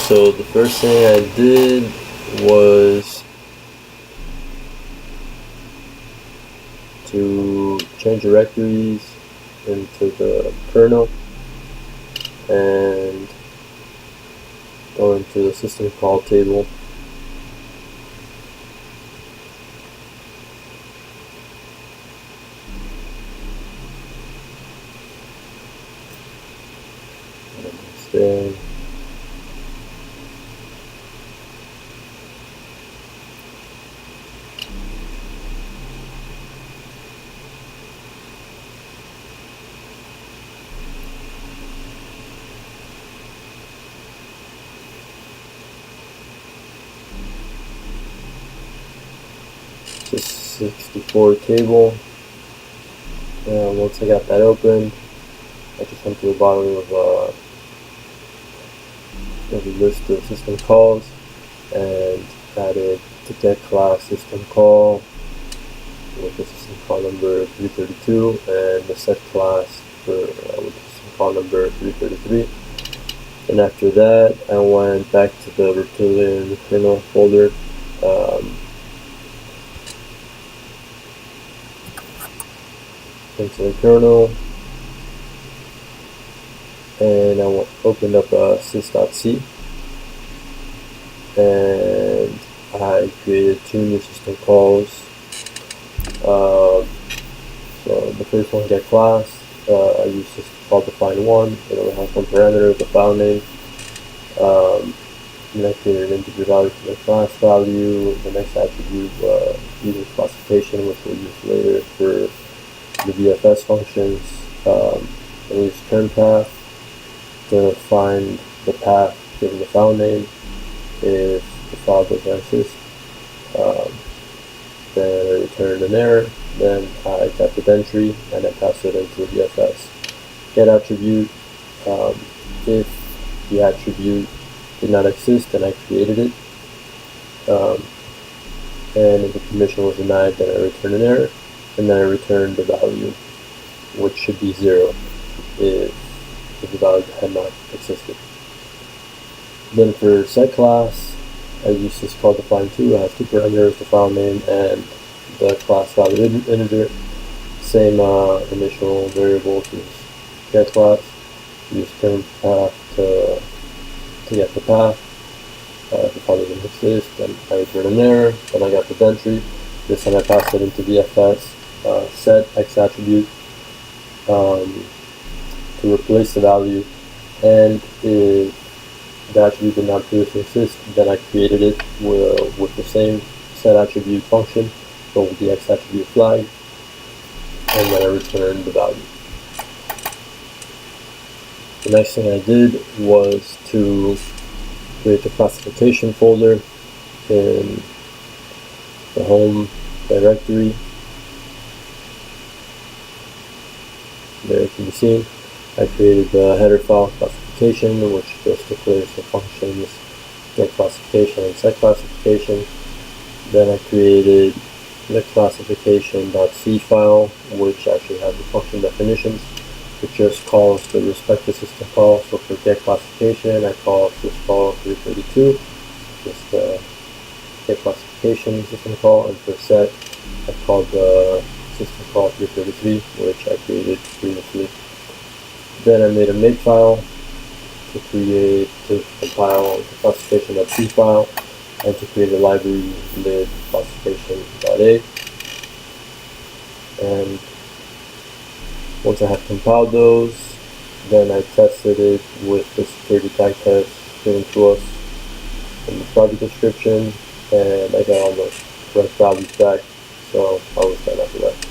So the first thing I did was to change directories into the kernel and go into the system call table. Then to 64 table, and once I got that open, I just went to the bottom of the list of system calls and added the get class system call with the system call number 332 and the set class with the system call number 333. And after that, I went back to the Reptilian kernel folder. Into the kernel, and I opened up sys.c, and I created 2 new system calls. So the first one, get class, I used system call define 1. It only has one parameter, the file name. And I created an integer value for the class value. The next attribute, user classification, which we'll use later for the VFS functions. I use turn path to find the path given the file name if the file doesn't exist. Then I returned an error. Then I got the entry and I passed it into the VFS. Get attribute, if the attribute did not exist, then I created it. And if the permission was denied, then I returned an error. And then I return the value, which should be 0 if the value had not existed. Then for set class, I use this call define 2. It has 2 parameters, the file name and the class value integer. Same initial variables as get class. Use turn path to get the path. If the file doesn't exist, then I return an error. Then I got the entry. This time I passed it into VFS. Set x attribute to replace the value, and if the attribute did not previously exist, then I created it with the same set attribute function, but with the x attribute flag, and then I returned the value. The next thing I did was to create the classification folder in the home directory. There it can be seen. I created the header file classification, which just declares the functions get classification and set classification. Then I created the classification.c file, which actually has the function definitions. It just calls the respective system call. So for get classification, I call syscall 332, just the get classification system call, and for set, I called the system call 333, which I created previously. Then I made a makefile to compile the classification.c file and to create a library lib classification.a. And once I had compiled those, then I tested it with the security tag test given to us in the project description, and I got all the correct values back, so I was done after that.